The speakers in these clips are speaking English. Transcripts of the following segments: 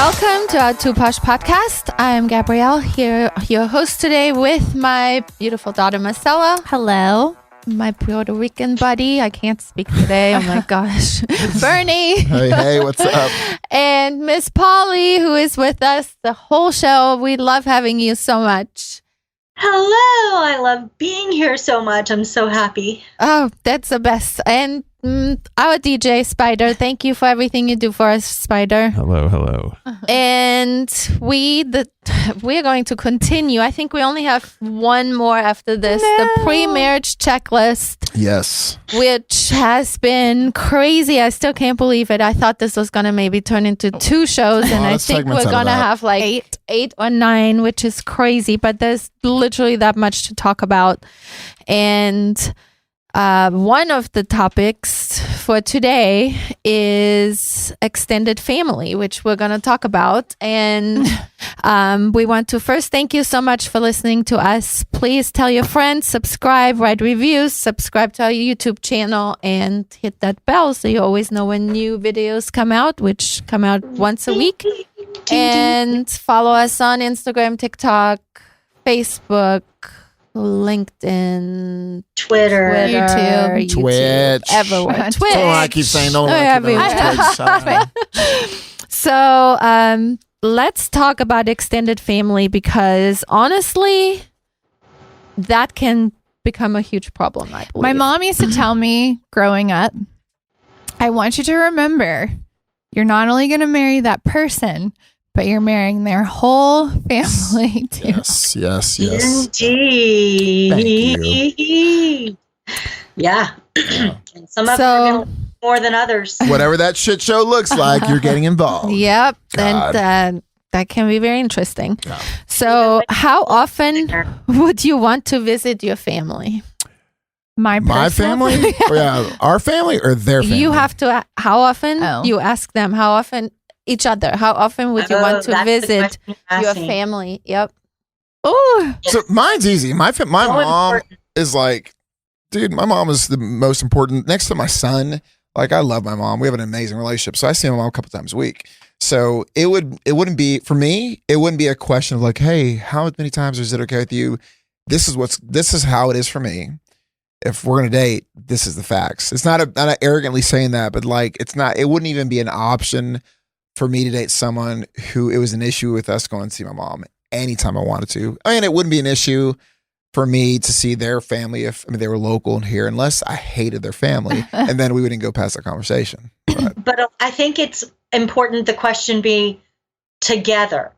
Welcome to our Posh podcast. I'm Gabrielle, here, your host today with my beautiful daughter Marcella. Hello. My Puerto Rican buddy. I can't speak today. Oh my gosh. Bernie. Hey, what's up? And Miss Polly, who is with us the whole show. We love having you so much. Hello. I love being here so much. I'm so happy. Oh, that's the best. And our DJ, Spider. Thank you for everything you do for us, Spider. Hello. And we're going to continue. I think we only have one more after this. No. The pre-marriage checklist. Yes. Which has been crazy. I still can't believe it. I thought this was going to maybe turn into 2 shows. And I think we're going to have like 8 or 9, which is crazy. But there's literally that much to talk about. And one of the topics for today is extended family, which we're going to talk about. And we want to first thank you so much for listening to us. Please tell your friends, subscribe, write reviews, subscribe to our YouTube channel, and hit that bell so you always know when new videos come out, which come out once a week. And follow us on Instagram, TikTok, Facebook, LinkedIn, Twitter, YouTube, Twitch, everywhere. Twitch. Oh, I keep saying no. So, let's talk about extended family because honestly, that can become a huge problem. I believe. My mom used to tell me growing up, I want you to remember, you're not only going to marry that person, but you're marrying their whole family too. Yes. Indeed. Thank you. Yeah. And some of them are gonna more than others. Whatever that shit show looks like, you're getting involved. Yep. God. And that can be very interesting. Yeah. So, how often would you want to visit your family? My family? Yeah, our family or their family? You have to. How often? Oh. You ask them. How often? Each other. How often would you want to visit your family? Yep. Oh, So mine's easy. My mom important. is like, dude, my mom is the most important. Next to my son, like I love my mom. We have an amazing relationship. So I see my mom a couple times a week. So it wouldn't be for me. It wouldn't be a question of like, hey, how many times is it okay with you? This is how it is for me. If we're gonna date, this is the facts. It's not not arrogantly saying that, but like it wouldn't even be an option for me to date someone who it was an issue with us going to see my mom anytime I wanted to. I mean, it wouldn't be an issue for me to see their family if they were local and here, unless I hated their family, and then we wouldn't go past that conversation. But I think it's important the question be together.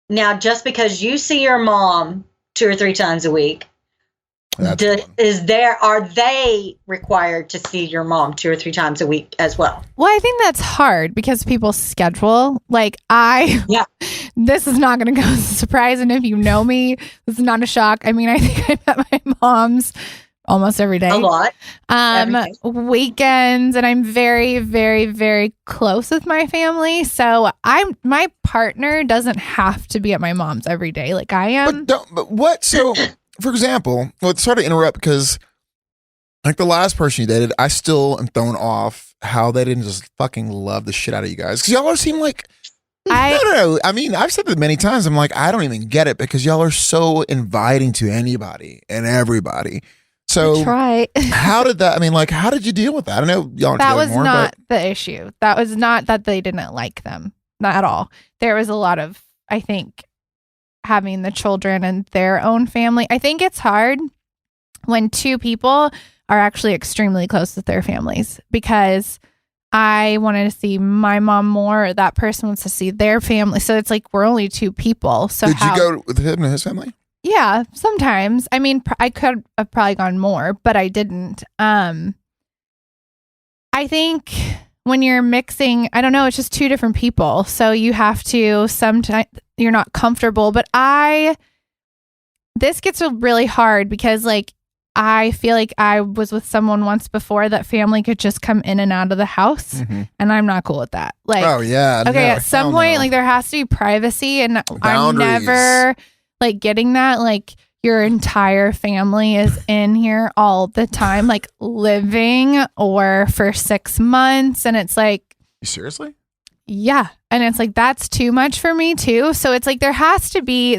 Now, just because you see your mom 2 or 3 times a week, are they required to see your mom 2 or 3 times a week as well? well, I think that's hard because people schedule. Like this is not going to go as a surprise. And if you know me, this is not a shock. I mean, I think I met my mom's almost every day. A lot. Weekends, and I'm very, very, very close with my family. So my partner doesn't have to be at my mom's every day like I am. But what? So, for example, it's hard to interrupt because, like the last person you dated, I still am thrown off how they didn't just fucking love the shit out of you guys because y'all seem like. I don't know. I mean, I've said that many times. I'm like, I don't even get it because y'all are so inviting to anybody and everybody. So Try. how did that? I mean, like, how did you deal with that? I know y'all aren't That together was anymore, not the issue. That was not that they didn't like them. Not at all. There was a lot of, I think, having the children and their own family. I think it's hard when 2 people are actually extremely close with their families because I wanted to see my mom more. Or that person wants to see their family. So it's like we're only 2 people. So did you go with him and his family? Yeah, sometimes. I mean, I could have probably gone more, but I didn't. I think when you're mixing, I don't know, it's just 2 different people. So you have to, sometimes you're not comfortable, but this gets really hard because like, I feel like I was with someone once before that family could just come in and out of the house, and I'm not cool with that. Like, oh yeah, okay, no, at some point, like there has to be privacy, and I'm boundaries. never like getting that. Like your entire family is in here all the time, like living or for 6 months, and it's like, you seriously? yeah. And it's like, that's too much for me too. So it's like, there has to be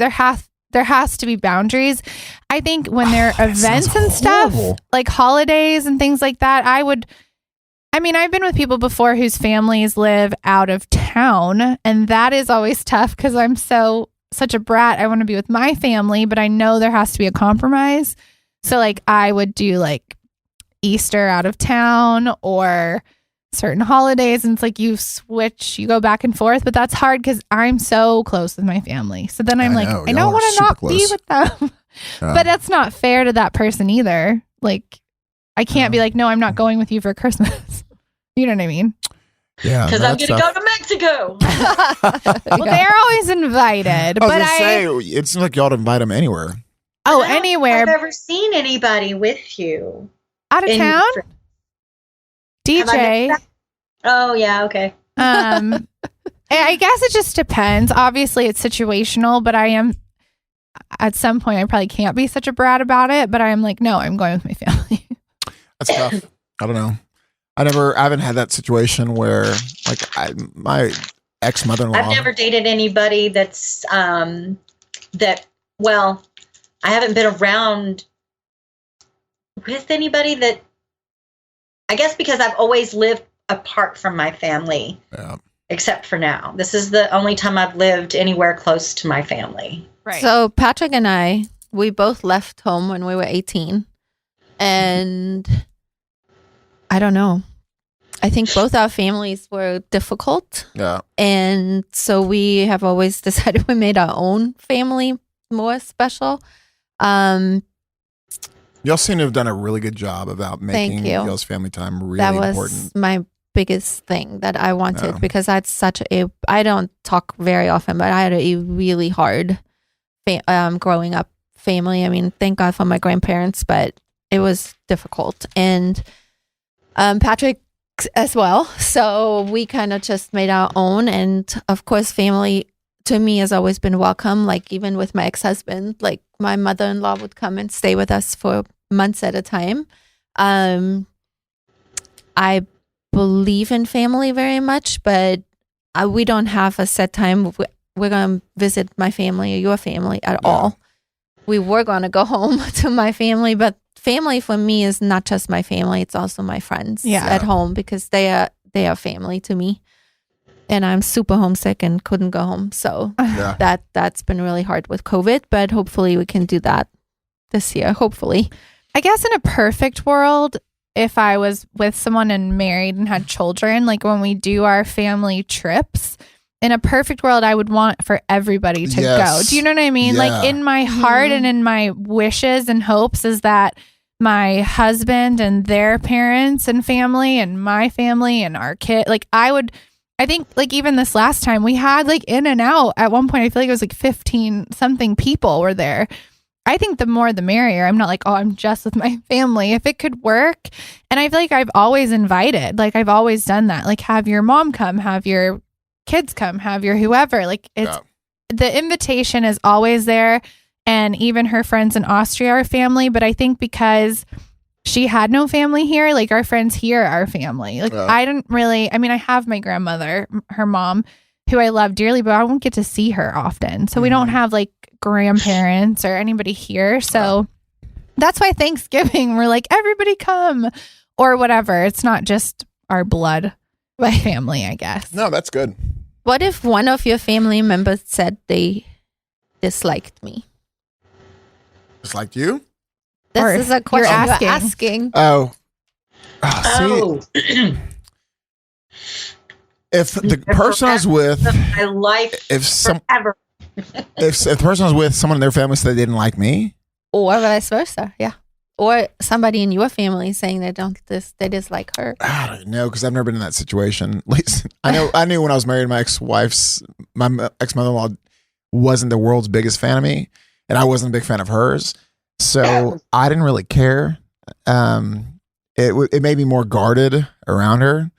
boundaries. I think when there are events and stuff, like holidays and things like that, I've been with people before whose families live out of town, and that is always tough because I'm such a brat. I want to be with my family, but I know there has to be a compromise. So like I would do like Easter out of town or certain holidays, and it's like you go back and forth, but that's hard because I'm so close with my family. So then I'm I don't want to not be with them. But that's not fair to that person either. Like I can't be like, no, I'm not going with you for Christmas. You know what I mean? Yeah, because I'm going to go to Mexico. Well, they're always invited. It's like y'all invite them anywhere. Oh, anywhere. I've never seen anybody with you out of town. DJ. Oh yeah, okay. I guess it just depends. Obviously, it's situational, but I am at some point I probably can't be such a brat about it. But I'm like, no, I'm going with my family. That's tough. I don't know. I haven't had that situation where like my ex-mother-in-law. I've never dated anybody that's I haven't been around with anybody that, I guess because I've always lived apart from my family, except for now. This is the only time I've lived anywhere close to my family. Right. So Patrick and we both left home when we were 18, and I don't know. I think both our families were difficult. Yeah. And so we have always decided we made our own family more special. Y'all seem to have done a really good job about making y'all's family time really important. That was my biggest thing that I wanted because I had I don't talk very often, but I had a really hard growing up family. I mean, thank God for my grandparents, but it was difficult. And Patrick as well. So we kind of just made our own. And of course, family to me has always been welcome. Like even with my ex-husband, like my mother-in-law would come and stay with us for months at a time. I believe in family very much, but we don't have a set time. We're going to visit my family or your family at all. We were going to go home to my family, but family for me is not just my family. It's also my friends at home because they are family to me. And I'm super homesick and couldn't go home. So that's been really hard with COVID, but hopefully we can do that this year. Hopefully. I guess in a perfect world, if I was with someone and married and had children, like when we do our family trips, in a perfect world, I would want for everybody to go. Do you know what I mean? Yeah. Like in my heart and in my wishes and hopes is that my husband and their parents and family and my family and our kid, like I think like even this last time we had like in and out at one point, I feel like it was like 15 something people were there. I think the more the merrier. I'm not like, oh, I'm just with my family. If it could work. And I feel like I've always invited, like I've always done that. Like have your mom come, have your kids come, have your whoever. Like it's the invitation is always there. And even her friends in Austria are family. But I think because she had no family here, like our friends here are family. Like I didn't really, I mean, I have my grandmother, her mom, who I love dearly, but I won't get to see her often. So we don't have like grandparents or anybody here. So that's why Thanksgiving, we're like, everybody come or whatever. It's not just our blood family, I guess. No, that's good. What if one of your family members said they disliked me? Disliked you? This is a question you're asking. See, if the person I was with, my life forever. if the person I was with, someone in their family said they didn't like me, or vice versa, or somebody in your family saying they dislike her. I don't know because I've never been in that situation. At least I knew when I was married, my ex-mother-in-law wasn't the world's biggest fan of me, and I wasn't a big fan of hers. So I didn't really care. It made me more guarded around her.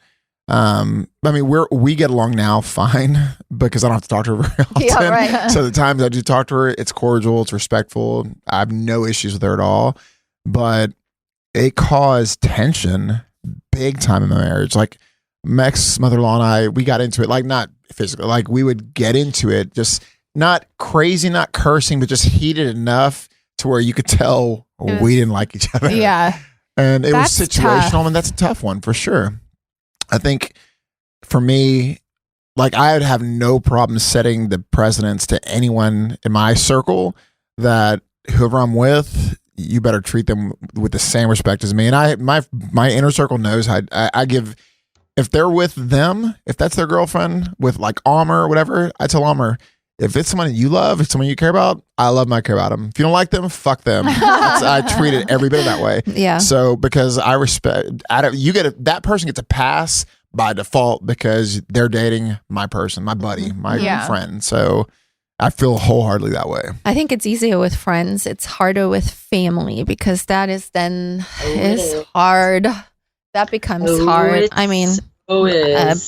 I mean, we get along now fine because I don't have to talk to her very often. Yeah, right. So the times I do talk to her, it's cordial, it's respectful. I have no issues with her at all. But it caused tension big time in my marriage. Like my ex-mother-in-law and I, we got into it, like not physically, like we would get into it, just not crazy, not cursing, but just heated enough to where you could tell we didn't like each other. Yeah. And it was That's situational, tough. and that's a tough one for sure. I think for me, like I would have no problem setting the precedence to anyone in my circle that whoever I'm with, you better treat them with the same respect as me. And my inner circle knows I give, if they're with them, if that's their girlfriend with like Almer or whatever, I tell Almer, if it's someone you love, if it's someone you care about, I love them, I care about them. If you don't like them, fuck them. I treat it every bit of that way. Yeah. So because I respect, that person gets a pass by default because they're dating my person, my buddy, my friend. So I feel wholeheartedly that way. I think it's easier with friends. It's harder with family because that is hard. That becomes hard. I mean,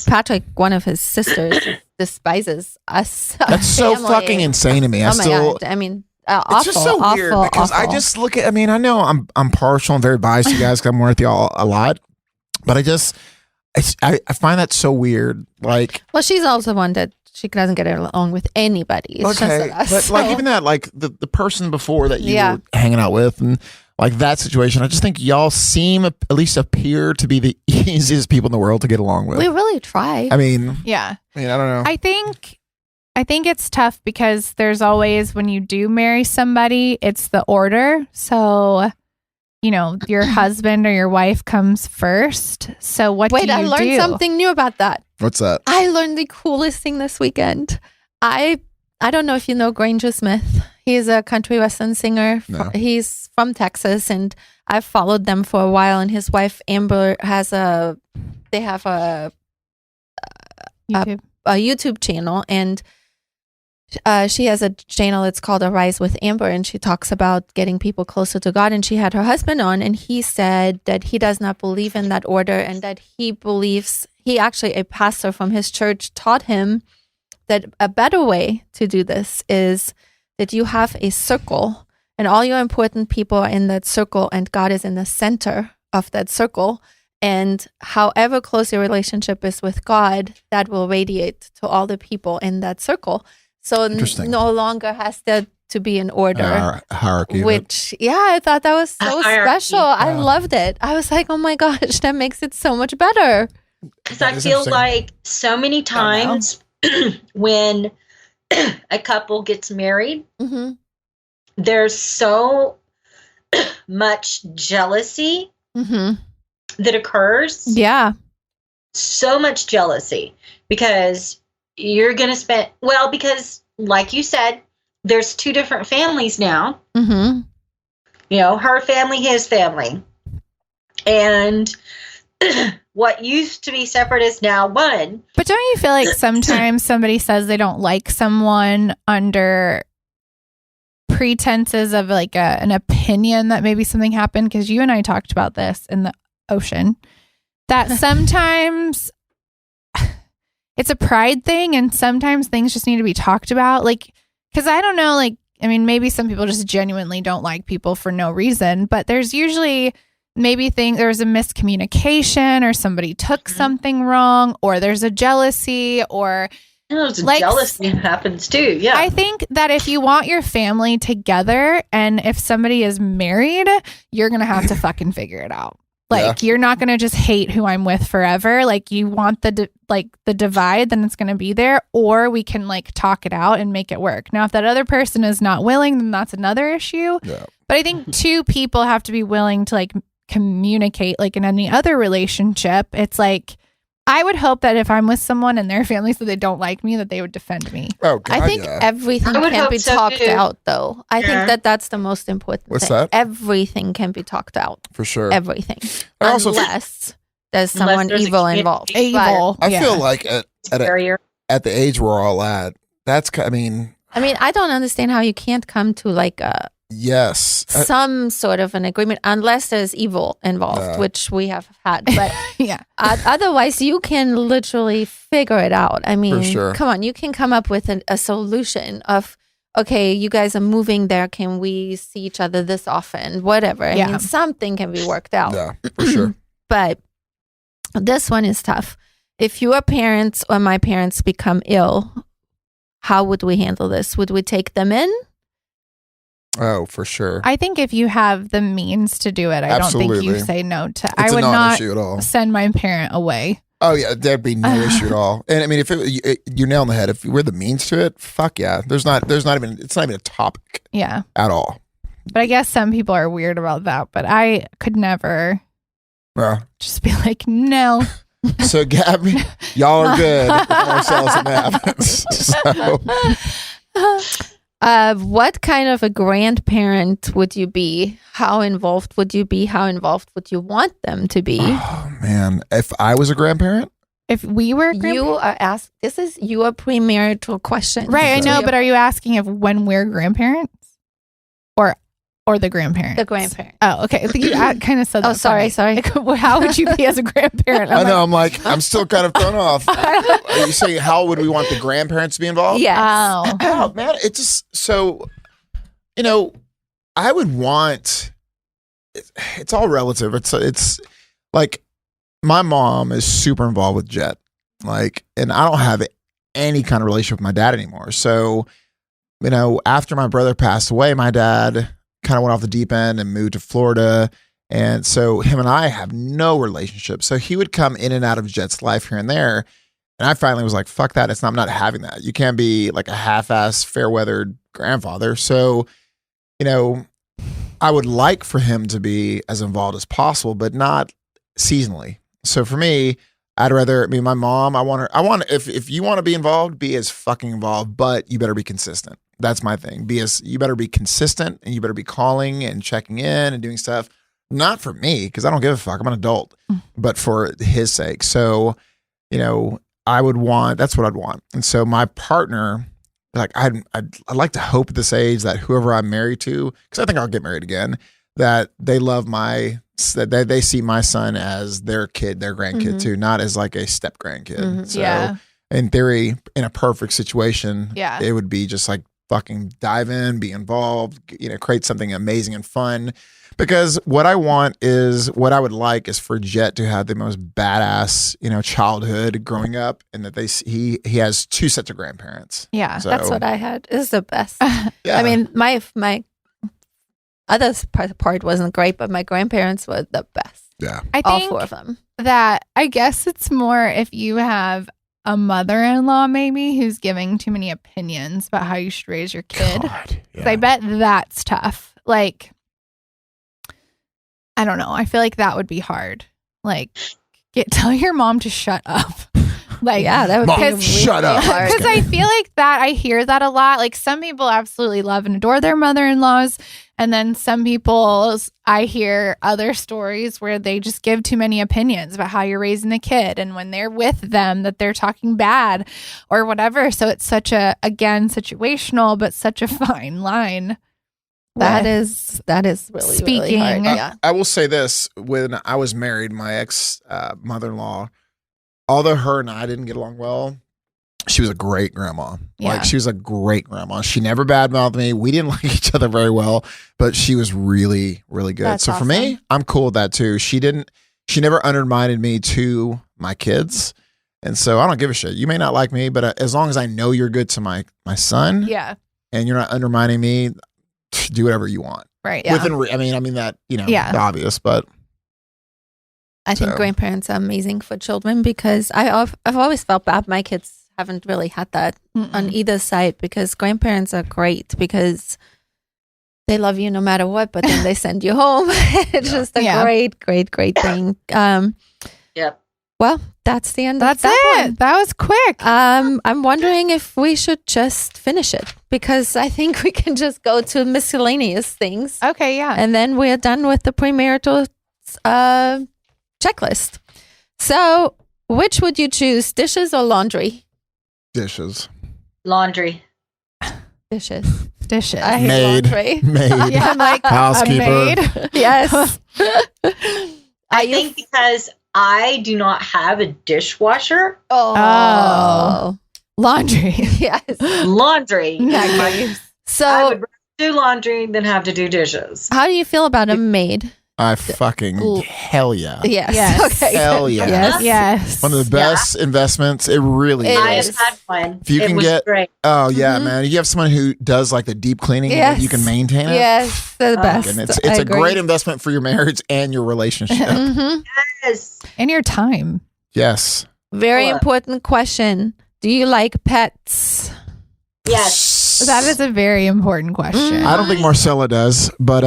Patrick, one of his sisters, despises us. That's so fucking insane to me. Oh my God. I mean, awful, it's just so weird because awful. I just look at, I mean, I know I'm partial and very biased, you guys, because I'm with y'all a lot, but I find that so weird. Like, well, she's also one that she doesn't get along with anybody. It's okay, just us, but so. like even that, like the person before that you were hanging out with, and like that situation, I just think y'all seem, at least appear to be the easiest people in the world to get along with. We really try. I mean, yeah. I don't know. I think it's tough because there's always, when you do marry somebody, it's the order. So, you know, your husband or your wife comes first. So what do you do? Wait, I learned something new about that. What's that? I learned the coolest thing this weekend. I don't know if you know Granger Smith. He's a country western singer. No. He's from Texas, and I've followed them for a while. And his wife Amber have a YouTube channel, and she has a channel. It's called Arise with Amber, and she talks about getting people closer to God. And she had her husband on, and he said that he does not believe in that order, and that a pastor from his church taught him that a better way to do this is that you have a circle, and all your important people are in that circle, and God is in the center of that circle. And however close your relationship is with God, that will radiate to all the people in that circle. So no longer has there to be an order. Hierarchy. Which, I thought that was so special. I loved it. I was like, oh my gosh, that makes it so much better. Because I feel like so many times when a couple gets married, there's so much jealousy that occurs. Yeah. So much jealousy because you're going to spend, because like you said, there's two different families now. You know, her family, his family. And what used to be separate is now one. But don't you feel like sometimes somebody says they don't like someone under pretenses of like an opinion that maybe something happened? Because you and I talked about this in the ocean, that sometimes it's a pride thing, and sometimes things just need to be talked about. Like, because I don't know, like, I mean, maybe some people just genuinely don't like people for no reason, but there's usually maybe there's a miscommunication, or somebody took something wrong, or there's a jealousy, or jealousy happens too. Yeah. I think that if you want your family together, and if somebody is married, you're going to have to fucking figure it out. Like, you're not going to just hate who I'm with forever. Like, you want the divide, then it's going to be there, or we can like talk it out and make it work. Now, if that other person is not willing, then that's another issue. Yeah. But I think two people have to be willing to like communicate. Like in any other relationship, it's like, I would hope that if I'm with someone and their family so they don't like me, that they would defend me. Oh, God, I think everything can be talked out, though. I think that's the most important What's thing. that? Everything can be talked out. For sure. Everything. Also, unless there's someone evil involved. Evil. I feel like at the age we're all at, that's, I mean, I don't understand how you can't come to like a some sort of an agreement unless there's evil involved, which we have had. But otherwise, you can literally figure it out. I mean, come on, you can come up with a solution of, okay, you guys are moving there. Can we see each other this often? Whatever. I mean, something can be worked out. Yeah, for sure. But this one is tough. if your parents or my parents become ill, how would we handle this? Would we take them in? Oh, for sure. I think if you have the means to do it, I don't think you say no to. It's I would not at all. send my parent away. Oh yeah, there'd be no issue at all. And I mean, if you're nail on the head, if we're the means to it, fuck yeah. It's not even a topic. Yeah. At all. But I guess some people are weird about that. But I could never just be like, no. So Gabby, y'all are good. Ourselves and happens. What kind of a grandparent would you be? How involved would you be? How involved would you want them to be? Oh man, if I was a grandparent, if we were, you are asked. This is your premarital question, right? I know, but are you asking if when we're grandparents, or the grandparent? The grandparent. Oh, okay. I think you kind of said that. Oh, sorry. Like, how would you be as a grandparent? I know. I'm still kind of thrown off. Are you saying how would we want the grandparents to be involved? Yes. Oh man, it's just so. I would want. It's all relative. It's like my mom is super involved with Jet, and I don't have any kind of relationship with my dad anymore. So, after my brother passed away, my dad kind of went off the deep end and moved to Florida. And so him and I have no relationship. So he would come in and out of Jet's life here and there. And I finally was like, fuck that. I'm not having that. You can't be like a half-ass fair-weathered grandfather. So, I would like for him to be as involved as possible, but not seasonally. So for me, my mom, if you want to be involved, be as fucking involved, but you better be consistent. That's my thing. You better be consistent and you better be calling and checking in and doing stuff. Not for me, because I don't give a fuck. I'm an adult, but for his sake. So, that's what I'd want. And so my partner, I'd like to hope at this age that whoever I'm married to, because I think I'll get married again, that they love that they see my son as their kid, their grandkid too, not as like a step grandkid. So in theory, in a perfect situation, it would be just like fucking dive in, be involved, create something amazing and fun. Because what I would like is for Jet to have the most badass, childhood growing up, and that he has two sets of grandparents. Yeah, so, that's what I had. It's the best. Yeah. I mean, my other part wasn't great, but my grandparents were the best. Yeah, I think all four of them. That I guess it's more if you have a mother-in-law maybe who's giving too many opinions about how you should raise your kid. God, yeah. I bet that's tough. Like, I don't know. I feel like that would be hard. Like, tell your mom to shut up. Like, yeah, that would Mom, be really shut up. hard. Because I feel like I hear that a lot. Like, some people absolutely love and adore their mother-in-laws. And then some people, I hear other stories where they just give too many opinions about how you're raising the kid. And when they're with them, that they're talking bad or whatever. So it's such again, situational, but such a fine line. That is really, speaking. Really hard. Yeah. I will say this: when I was married, my ex mother-in-law, although her and I didn't get along well, she was a great grandma. Yeah. She was a great grandma. She never badmouthed me. We didn't like each other very well, but she was really, really good. That's so awesome. For me, I'm cool with that too. She never undermined me to my kids. And so I don't give a shit. You may not like me, but as long as I know you're good to my son, Yeah. and you're not undermining me, do whatever you want. Right. Yeah. I mean that, the obvious, but I think grandparents are amazing for children because I've always felt bad. My kids haven't really had that on either side because grandparents are great because they love you no matter what, but then they send you home. It's just a great, great, great thing. Yep. Well, that's the end. That's of that it. one. That was quick. I'm wondering if we should just finish it because I think we can just go to miscellaneous things. Okay. Yeah. And then we're done with the premarital checklist. So, which would you choose, dishes or laundry? dishes. Laundry. Dishes. I hate Maid. laundry. Maid. Yeah, I'm like Housekeeper. a maid. Yes. I think because I do not have a dishwasher. Oh. Laundry. Yes. Laundry. Nice. So I would rather do laundry than have to do dishes. how do you feel about a maid? I fucking hell yeah. Yes. Okay. Hell yeah. Yes. One of the best investments. It really is. I have had one. If you can get, great. Oh yeah, man. You have someone who does like the deep cleaning and you can maintain it. Yes, the best. And it's a great investment for your marriage and your relationship. Yes. And your time. Yes. Very important question. Do you like pets? Yes. That is a very important question. I don't think Marcella does, but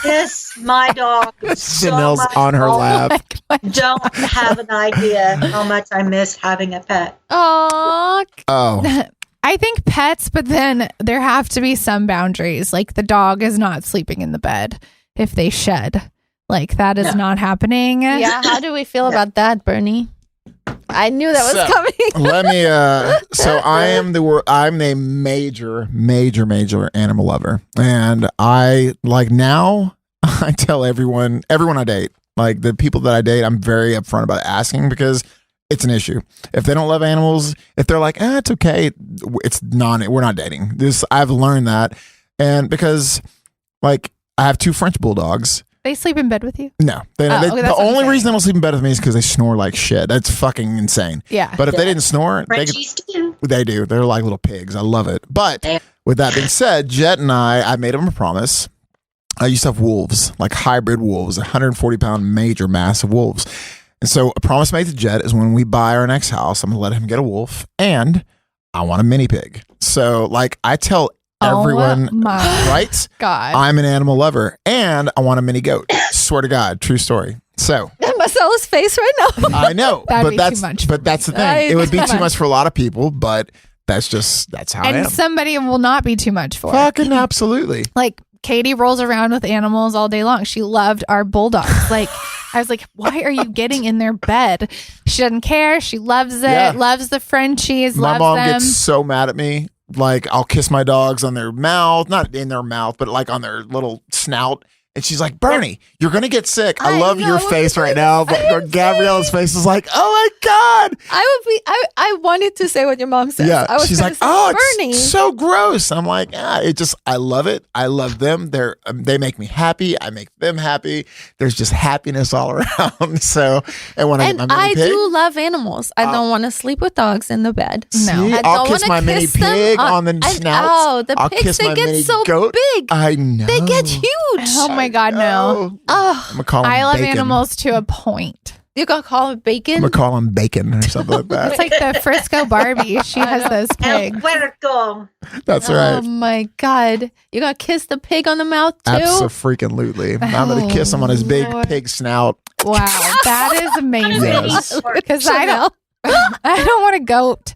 Yes, my dog. Chanel's on her lap. Don't have an idea how much I miss having a pet. Oh. I think pets, but then there have to be some boundaries. Like the dog is not sleeping in the bed if they shed. Like that is not happening. Yeah. How do we feel about that, Bernie? I knew that was coming. Let me. So I'm a major animal lover, and I like now. I tell everyone I date, like the people that I date, I'm very upfront about asking because it's an issue. If they don't love animals, if they're like, it's okay, we're not dating. I've learned that, and because like I have 2 French bulldogs. They sleep in bed with you? No. The only reason they don't sleep in bed with me is because they snore like shit. That's fucking insane. Yeah. But if they didn't snore, they do. They're like little pigs. I love it. But with that being said, Jet and I made them a promise. I used to have wolves, like hybrid wolves, 140-pound major massive wolves. And so a promise made to Jet is when we buy our next house, I'm going to let him get a wolf and I want a mini pig. So like I tell everyone, right? God. I'm an animal lover and I want a mini goat. Swear to God, true story. So Marcella's face right now. I know, but that's the thing. It would be too much for a lot of people, but that's how I am. And somebody will not be too much for. Fucking absolutely. Like Katie rolls around with animals all day long. She loved our bulldogs. Like I was like, why are you getting in their bed? She doesn't care. She loves it. Loves the Frenchies. My loves mom them. gets so mad at me. Like I'll kiss my dogs on their mouth, not in their mouth, but like on their little snout. And she's like, Bernie, you're going to get sick. I love your face right now. But Gabriella's face is like, oh my God. I wanted to say what your mom said. Yeah. She's like, Bernie. It's so gross. I'm like, I love it. I love them. They make me happy. I make them happy. There's just happiness all around. So, I do love animals. I don't want to sleep with dogs in the bed. No. I'll kiss my mini pig on the snout. The pigs, they get so big. I know. They get huge. Oh my God, no. I'm gonna call them I love bacon. animals to a point. You're going to call them bacon? I'm gonna call them bacon or something like that. It's like the Frisco Barbie. She has those pigs. That's right. Oh my God. You're going to kiss the pig on the mouth too? Absolutely. I'm gonna kiss him on his big pig snout. Wow, that is amazing. Yes. Because I don't want a goat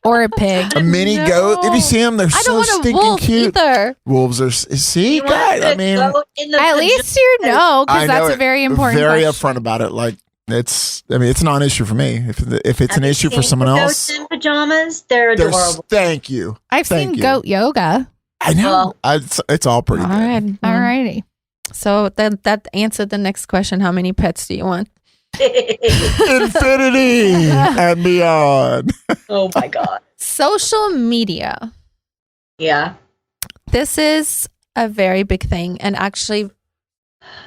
or a pig. A mini goat. If you see them, they're so stinking cute. Either. Wolves are. See, guys. I mean, at least you know, because that's a very important. Very question. upfront about it. Like it's a non-issue for me. If it's an issue for someone else, goats in pajamas, they're adorable. Thank you. I've seen goat yoga. I know. It's all pretty good. All right. Alrighty. So that answered the next question. How many pets do you want? Infinity and beyond. Oh my God. Social media. Yeah. This is a very big thing. And actually,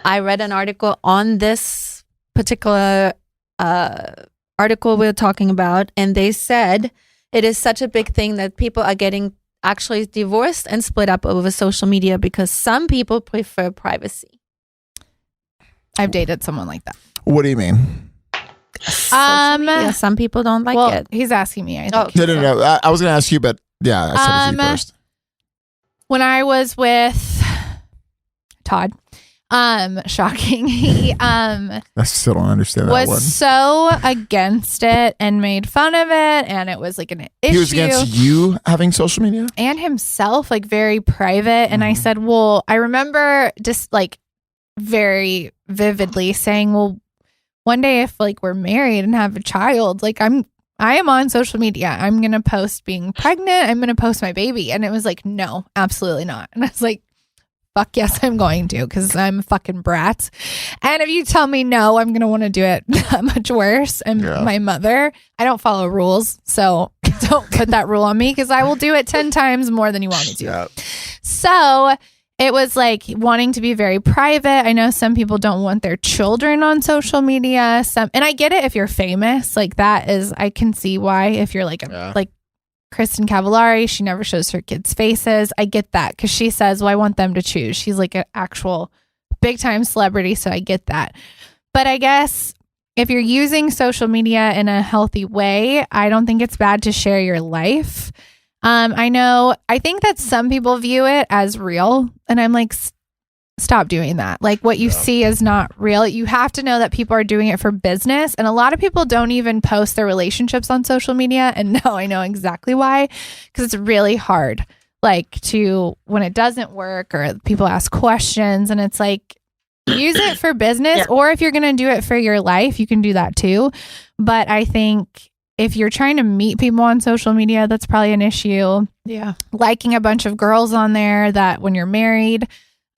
I read an article on this particular article we're talking about. And they said it is such a big thing that people are getting actually divorced and split up over social media because some people prefer privacy. I've dated someone like that. What do you mean? Some people don't like it. He's asking me. I think. No. I was going to ask you, but yeah, I said it to you first. When I was with Todd, shocking. He I still don't understand that was one. so against it and made fun of it, and it was like an issue. He was against you having social media? And himself, like very private. And I said, well, I remember just like very vividly saying, well, one day if like we're married and have a child, like I am on social media. I'm going to post being pregnant. I'm going to post my baby. And it was like, no, absolutely not. And I was like, fuck yes, I'm going to, because I'm a fucking brat. And if you tell me no, I'm going to want to do it that much worse. And my mother, I don't follow rules. So don't put that rule on me, because I will do it 10 times more than you want me to. Yeah. So it was like wanting to be very private. I know some people don't want their children on social media. And I get it if you're famous. Like that is, I can see why if you're like like Kristen Cavallari, she never shows her kids' faces. I get that because she says, well, I want them to choose. She's like an actual big time celebrity. So I get that. But I guess if you're using social media in a healthy way, I don't think it's bad to share your life. I think that some people view it as real, and I'm like, stop doing that. Like what you see is not real. You have to know that people are doing it for business, and a lot of people don't even post their relationships on social media. And no, I know exactly why, because it's really hard, like when it doesn't work or people ask questions, and it's like, use it for business, or if you're going to do it for your life, you can do that too. But I think if you're trying to meet people on social media, that's probably an issue. Yeah. Liking a bunch of girls on there that when you're married.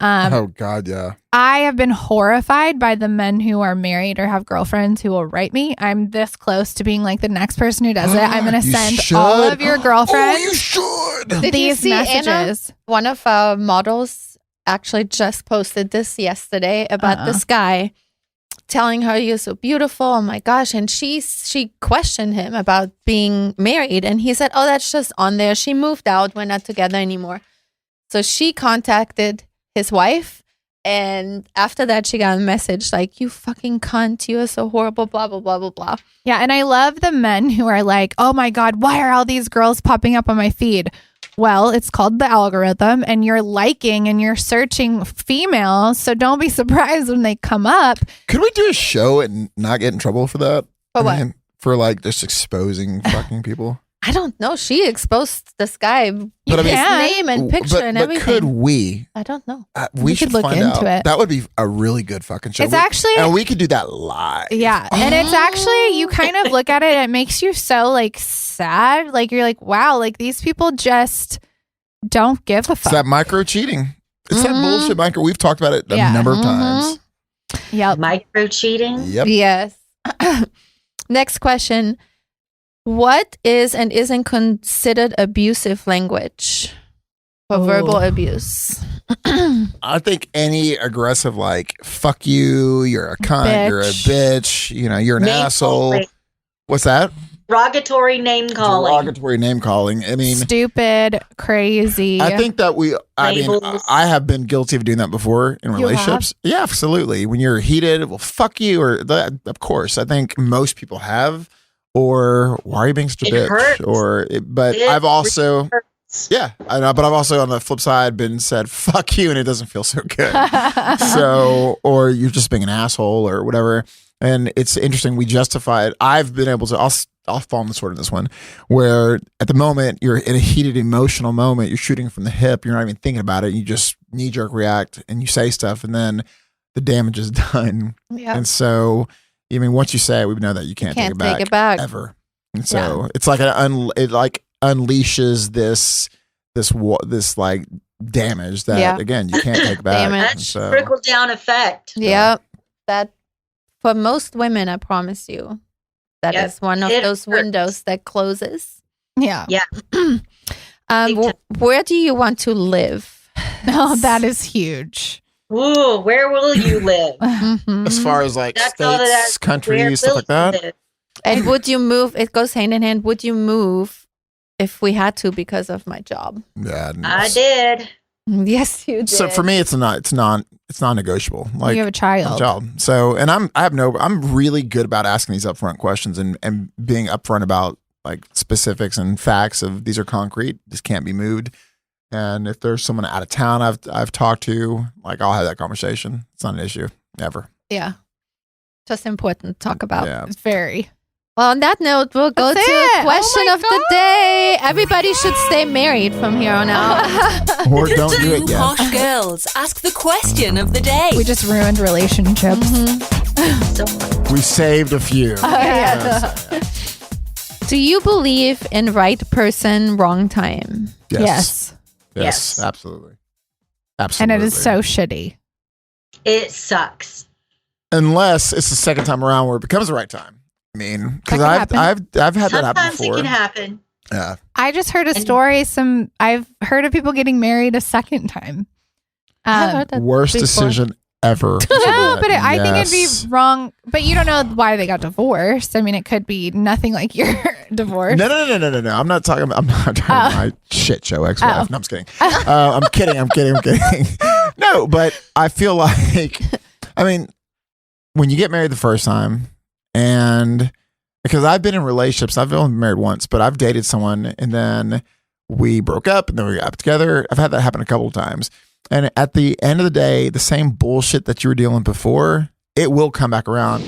Oh, God, yeah. I have been horrified by the men who are married or have girlfriends who will write me. I'm this close to being like the next person who does it. I'm going to send all of your girlfriends. You should. Did you see messages. Anna? One of our models actually just posted this yesterday about this guy telling her you're so beautiful. Oh my gosh. And she questioned him about being married. And he said, oh, that's just on there. She moved out. We're not together anymore. So she contacted his wife. And after that, she got a message like, you fucking cunt. You are so horrible, blah, blah, blah, blah, blah. Yeah. And I love the men who are like, oh my God, why are all these girls popping up on my feed? Well, it's called the algorithm, and you're liking and you're searching females. So don't be surprised when they come up. Could we do a show and not get in trouble for that? For what? For like just exposing fucking people? I don't know. She exposed this guy, But his name and picture and everything. But could we? I don't know. We should look find into out. it. That would be a really good fucking show. It's actually, and we could do that live. Yeah. And it's actually, you kind of look at it, it makes you so like sad. Like you're like, wow, like these people just don't give a fuck. It's that micro cheating. It's that bullshit micro. We've talked about it a number of times. Yep. Micro cheating? Yep. Yes. Next question. What is and isn't considered abusive language for verbal abuse? I think any aggressive, like, fuck you, you're a cunt, you're a bitch, you're an asshole. Calling. What's that? Derogatory name calling. Derogatory name calling. I mean, stupid, crazy. I think that I have been guilty of doing that before in relationships. Yeah, absolutely. When you're heated, well, fuck you, or that. Of course, I think most people have. Or why are you being such a bitch? Hurts. I've also, yeah, I know. But I've also on the flip side been said fuck you, and it doesn't feel so good. Or you're just being an asshole or whatever. And it's interesting. We justify it. I've been able to. I'll fall on the sword in this one, where at the moment you're in a heated emotional moment. You're shooting from the hip. You're not even thinking about it. You just knee jerk react and you say stuff, and then the damage is done. Yeah. And so. I mean, once you say it, we know that you can't take it back ever. And so it's like it unleashes this like damage that again you can't take back. That's trickle down effect. Yeah, that for most women, I promise you, that is one of those windows that closes. Yeah, yeah. Where do you want to live? Oh, that is huge. Ooh, where will you live? As far as like states, countries, stuff like that. And would you move? It goes hand in hand. Would you move if we had to because of my job? Yeah, I did. Yes, you did. So for me, it's non-negotiable. Like you have a child. So, and I'm really good about asking these upfront questions and being upfront about like specifics and facts of these are concrete. This can't be moved. And if there's someone out of town I've talked to, like I'll have that conversation. It's not an issue, ever. Yeah, just important to talk about. Yeah. It's very. Well, on that note, we'll go to question of the day. Everybody should stay married from here on out. Or don't do it yet. Posh girls ask the question of the day. We just ruined relationships. We saved a few. Do you believe in right person, wrong time? Yes. Yes, absolutely. And it is so shitty. It sucks. Unless it's the second time around where it becomes the right time. I mean, because I've had that happen Sometimes before. it can happen. Yeah. I just heard a story. I've heard of people getting married a second time. I've heard that Worst before. decision ever. No, but I think it'd be wrong. But you don't know why they got divorced. I mean, it could be nothing like your divorce. No. I'm not talking about my shit show ex-wife. No, I'm just kidding. I'm kidding. No, but I feel like, I mean, when you get married the first time, and because I've been in relationships, I've only been married once, but I've dated someone and then we broke up and then we got back together. I've had that happen a couple of times. And at the end of the day, the same bullshit that you were dealing with before, it will come back around.